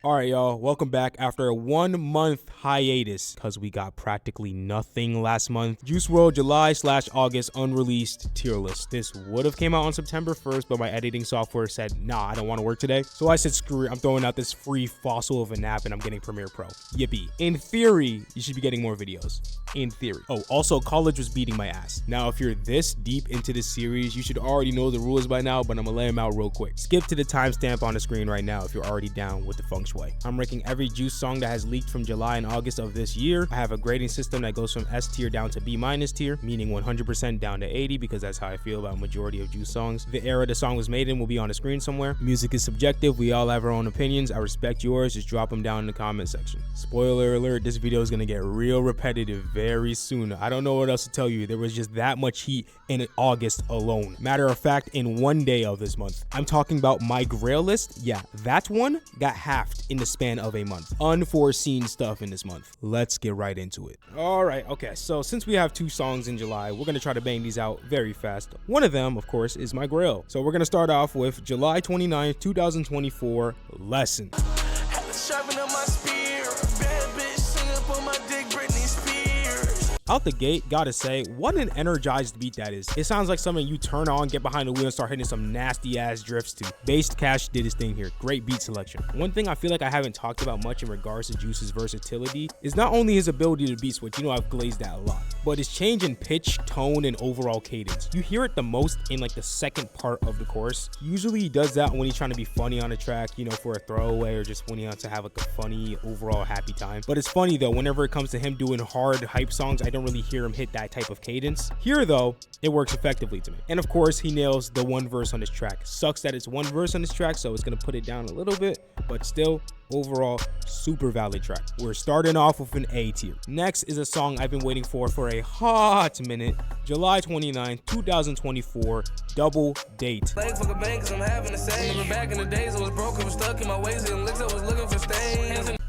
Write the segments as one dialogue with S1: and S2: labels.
S1: All right, y'all, welcome back after a 1 month hiatus because we got practically nothing last month. Juice WRLD July/August unreleased tier list. This would have came out on September 1st, but my editing software said, nah, I don't want to work today. So I said, screw it, I'm throwing out this free fossil of an app and I'm getting Premiere Pro. Yippee. In theory, you should be getting more videos. In theory. Oh, also, college was beating my ass. Now, if you're this deep into this series, you should already know the rules by now, but I'm gonna lay them out real quick. Skip to the timestamp on the screen right now if you're already down with the feng shui. I'm ranking every Juice song that has leaked from July and August of this year. I have a grading system that goes from S tier down to B- tier, meaning 100% down to 80 because that's how I feel about majority of Juice songs. The era the song was made in will be on the screen somewhere. Music is subjective. We all have our own opinions. I respect yours. Just drop them down in the comment section. Spoiler alert, this video is gonna get real repetitive very soon. I don't know what else to tell you. There was just that much heat in August alone. Matter of fact, in one day of this month. I'm talking about my Grail list. Yeah, that one got halved in the span of a month. Unforeseen stuff in this month. Let's get right into it. All right, okay, so since we have 2 songs in July, we're gonna try to bang these out very fast. One of them, of course, is my Grail. So we're gonna start off with July 29th, 2024, Lesson. Out the gate, gotta say, what an energized beat that is. It sounds like something you turn on, get behind the wheel, and start hitting some nasty ass drifts to. Based Cash did his thing here. Great beat selection. One thing I feel like I haven't talked about much in regards to Juice's versatility is not only his ability to beat switch, you know I've glazed that a lot, but his change in pitch, tone, and overall cadence. You hear it the most in like the second part of the chorus. Usually he does that when he's trying to be funny on a track, you know, for a throwaway or just when he wants to have like a funny overall happy time. But it's funny though, whenever it comes to him doing hard hype songs, I don't really hear him hit that type of cadence. Here though, it works effectively to me. And of course, he nails the one verse on this track. Sucks that it's one verse on this track, so it's gonna put it down a little bit, but still, overall, super valid track. We're starting off with an A tier. Next is a song I've been waiting for a hot minute. July 29th, 2024, Double Date.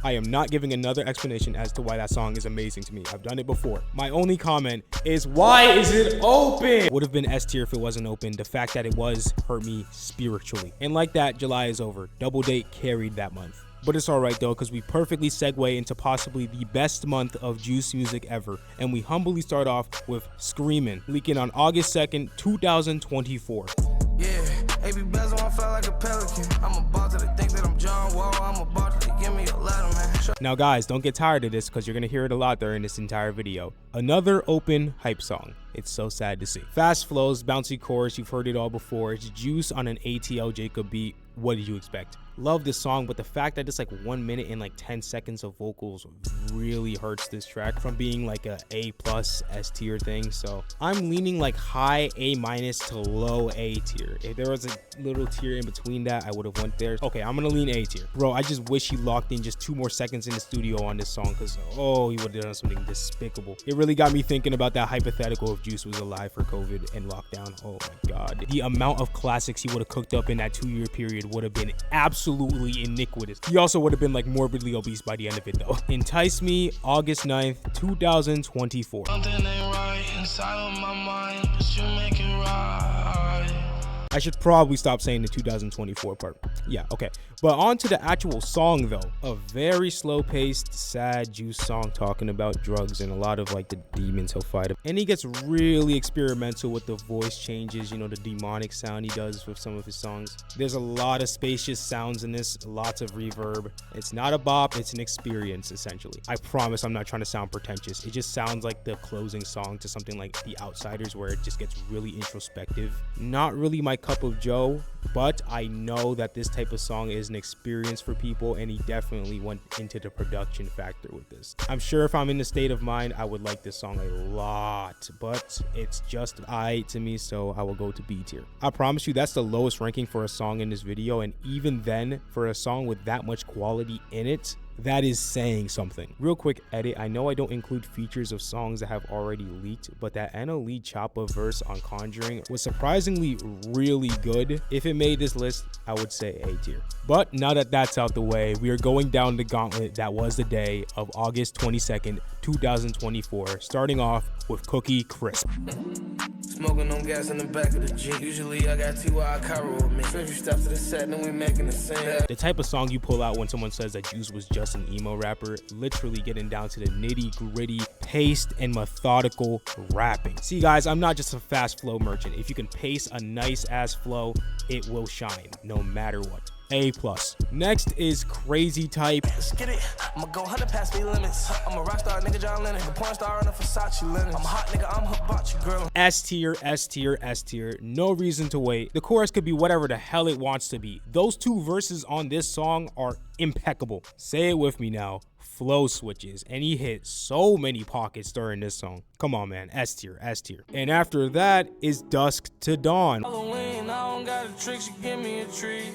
S1: I am not giving another explanation as to why that song is amazing to me. I've done it before. My only comment is, why is it open? Would have been S tier if it wasn't open. The fact that it was hurt me spiritually. And like that, July is over. Double Date carried that month. But it's alright though, because we perfectly segue into possibly the best month of Juice music ever. And we humbly start off with Screamin', leaking on August 2nd, 2024. Yeah, AB Bezel, I felt like a pelican. I'm about to think that I'm John Wall. I'm about to give me a letter, man. Now guys, don't get tired of this because you're going to hear it a lot during this entire video. Another open hype song. It's so sad to see. Fast flows, bouncy chorus, you've heard it all before. It's Juice on an ATL Jacob beat. What did you expect? Love this song, but the fact that it's like 1 minute and like 10 seconds of vocals really hurts this track from being like a A+ S tier thing. So I'm leaning like high A- to low A tier. If there was a little tier in between that, I would have went there. Okay, I'm gonna lean A tier. Bro, I just wish he locked in just 2 more seconds in the studio on this song, because oh, he would have done something despicable. It really got me thinking about that hypothetical if Juice was alive for COVID and lockdown. Oh my god, the amount of classics he would have cooked up in that 2-year period would have been absolutely iniquitous. He also would have been like morbidly obese by the end of it though. Entice Me, August 9th, 2024. Something ain't right inside of my mind, but you make it right. I should probably stop saying the 2024 part. Yeah, okay. But on to the actual song though. A very slow-paced, sad Juice song talking about drugs and a lot of like the demons he'll fight. And he gets really experimental with the voice changes, you know, the demonic sound he does with some of his songs. There's a lot of spacious sounds in this, lots of reverb. It's not a bop, it's an experience essentially. I promise I'm not trying to sound pretentious. It just sounds like the closing song to something like The Outsiders, where it just gets really introspective. Not really my cup of joe, but I know that this type of song is an experience for people, and he definitely went into the production factor with this. I'm sure if I'm in the state of mind, I would like this song a lot, but it's just I to me, so I will go to B tier. I promise you that's the lowest ranking for a song in this video, and even then, for a song with that much quality in it, that is saying something. Real quick edit, I know I don't include features of songs that have already leaked, but that NLE Choppa verse on Conjuring was surprisingly really good. If it made this list, I would say A tier. But now that that's out the way, we are going down the gauntlet that was the day of August 22nd, 2024, starting off with Cookie Crisp.
S2: Smoking on gas in the back of the Jeep. Usually I got T.Y. Cairo with me. 50 steps to the set, then we making the same.
S1: The type of song you pull out when someone says that Juice was just an emo rapper, literally getting down to the nitty gritty, paced and methodical rapping. See guys, I'm not just a fast flow merchant. If you can pace a nice ass flow, it will shine no matter what. A+. Next is Crazy Type.
S2: Let's get it. I'ma go 100 past speed limits. I'm a rock star nigga, John Lennon. A porn star in a Versace linen. I'm a hot nigga, I'm hibachi girl.
S1: S tier, S tier, S tier. No reason to wait. The chorus could be whatever the hell it wants to be. Those two verses on this song are impeccable. Say it with me now. Flow switches, and he hit so many pockets during this song. Come on, man. S tier, S tier. And after that is Dusk to Dawn.
S2: Halloween, I don't got a trick, she give me a treat.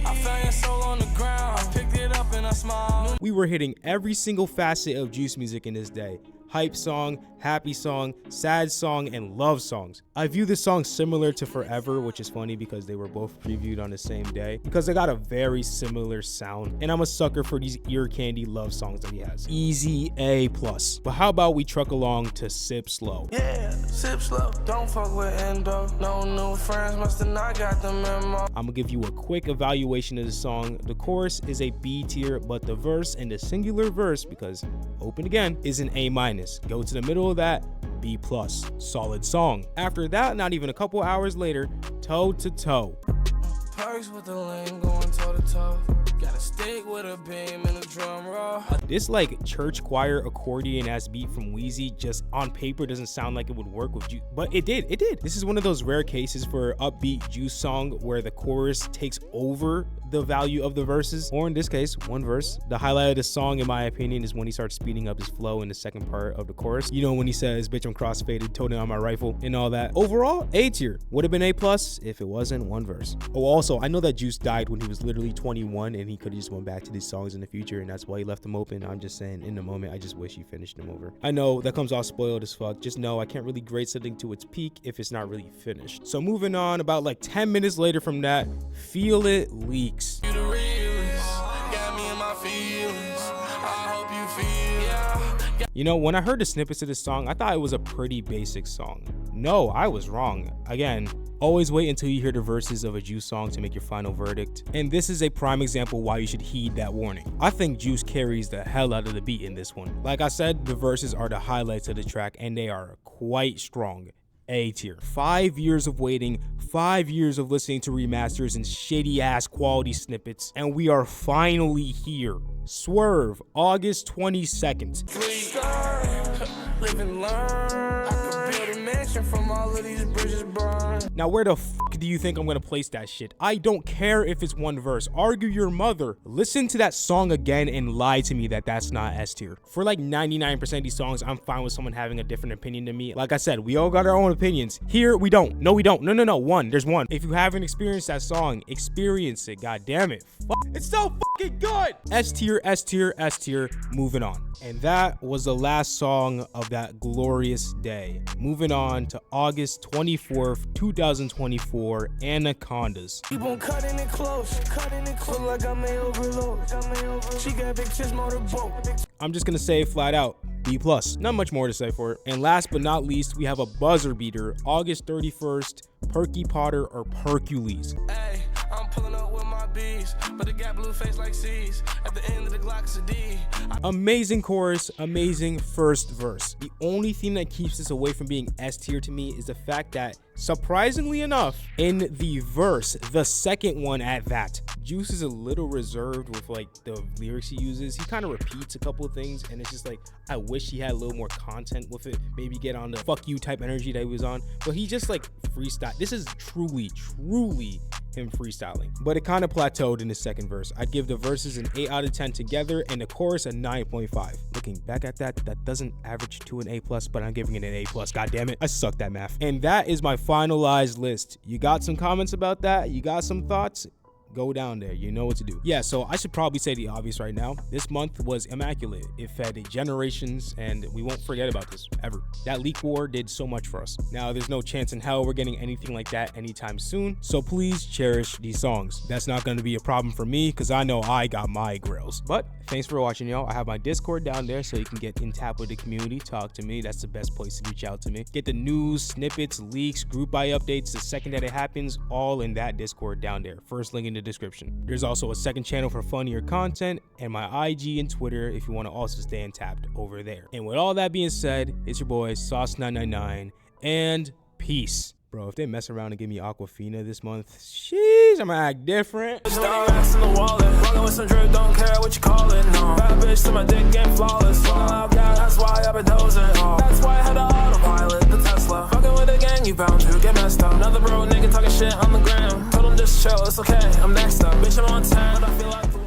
S2: I found your soul on the ground. I picked it up and I smiled.
S1: We were hitting every single facet of Juice music in this day. Hype song, happy song, sad song, and love songs. I view this song similar to Forever, which is funny because they were both previewed on the same day, because they got a very similar sound, and I'm a sucker for these ear candy love songs that he has. Easy A+. But how about we truck along to Sip Slow?
S2: Yeah, sip slow, don't fuck with endo. No new friends, musta not got the memo.
S1: I'm gonna give you a quick evaluation of the song. The chorus is a B tier, but the verse and the singular verse, because open again, is an A-. Go to the middle of that, B+. Solid song. After that, not even a couple hours later, Toe to Toe.
S2: Perks with the lane going toe to toe. Got a stick with a beam and a drum roll.
S1: This like church choir accordion ass beat from Wheezy just on paper doesn't sound like it would work with Juice, but it did. This is one of those rare cases for upbeat Juice song where the chorus takes over the value of the verses, or in this case, one verse. The highlight of the song, in my opinion, is when he starts speeding up his flow in the second part of the chorus. You know, when he says, bitch, I'm crossfaded, toting on my rifle, and all that. Overall, A tier. Would have been A+ if it wasn't one verse. Oh, also, I know that Juice died when he was literally 21, and he could have just went back to these songs in the future, and that's why he left them open. I'm just saying, in the moment, I just wish he finished them over. I know that comes off spoiled as fuck. Just know I can't really grade something to its peak if it's not really finished. So moving on, about like 10 minutes later from that, Feel It leaks.
S2: You the realest, got me in my feelings. I hope you feel, yeah.
S1: You know, when I heard the snippets of this song, I thought it was a pretty basic song. No, I was wrong. Again, always wait until you hear the verses of a Juice song to make your final verdict. And this is a prime example why you should heed that warning. I think Juice carries the hell out of the beat in this one. Like I said, the verses are the highlights of the track, and they are quite strong. A tier. 5 years of waiting, 5 years of listening to remasters and shitty ass quality snippets, and we are finally here. Swerve, August 22nd.
S2: Live and learn. I could build a mansion from all of these bridges burned.
S1: Now where the fuck do you think I'm gonna place that shit? I don't care if it's one verse. Argue your mother. Listen to that song again and lie to me that that's not S tier. For like 99% of these songs, I'm fine with someone having a different opinion than me. Like I said, we all got our own opinions. Here, we don't. No, we don't. No. One. There's one. If you haven't experienced that song, experience it. God damn it. Fuck. It's so fucking good. S tier, S tier, S tier. Moving on. And that was the last song of that glorious day. Moving on to August 24th, 2024, Anacondas.
S2: Keep on cutting it close like I may overload. She got big chest motorboat.
S1: I'm just gonna say flat out, B+. Not much more to say for it. And last but not least, we have a buzzer beater, August 31st, Perky Potter or Percules.
S2: Hey, I'm pulling up with my bees, but it got blue face like C's. At the end of the Glock, it's a D.
S1: Amazing chorus, amazing first verse. The only thing that keeps this away from being S tier to me is the fact that, surprisingly enough, in the verse, the second one at that, Juice is a little reserved with like the lyrics he uses. He kind of repeats a couple of things, and it's just like, I wish he had a little more content with it. Maybe get on the fuck you type energy that he was on. But he just like freestyle. This is truly him freestyling. But it kind of plateaued in the second verse. I'd give the verses an 8 out of 10 together and the chorus a 9.5. Looking back at that, that doesn't average to an A+, but I'm giving it an A+. God damn it. I sucked at math. And that is my finalized list. You got some comments about that? You got some thoughts? Go down there. You know what to do. Yeah, so I should probably say the obvious right now. This month was immaculate. It fed generations, and we won't forget about this ever. That leak war did so much for us. Now, there's no chance in hell we're getting anything like that anytime soon, so please cherish these songs. That's not going to be a problem for me, because I know I got my grills. But thanks for watching, y'all. I have my Discord down there, so you can get in tap with the community, talk to me. That's the best place to reach out to me. Get the news, snippets, leaks, group buy updates the second that it happens, all in that Discord down there. First link in the description. There's also a second channel for funnier content, and my IG and Twitter if you want to also stay tapped over there. And with all that being said, it's your boy Sauce999, and peace. Bro, if they mess around and give me Aquafina this month, sheesh, I'm gonna act different.
S2: Star racks in the wallet, rockin' with some drip, don't care what you call it, no. Bad bitch to my dick, get flawless. Fuckin' out, God, that's why I've been dozing. Oh. That's why I had the autopilot, the Tesla. Fucking with the gang, you bound to get messed up. Another bro, nigga talking shit on the gram. Told him just chill, it's okay, I'm next up. Bitch, I'm on 10, but I feel like the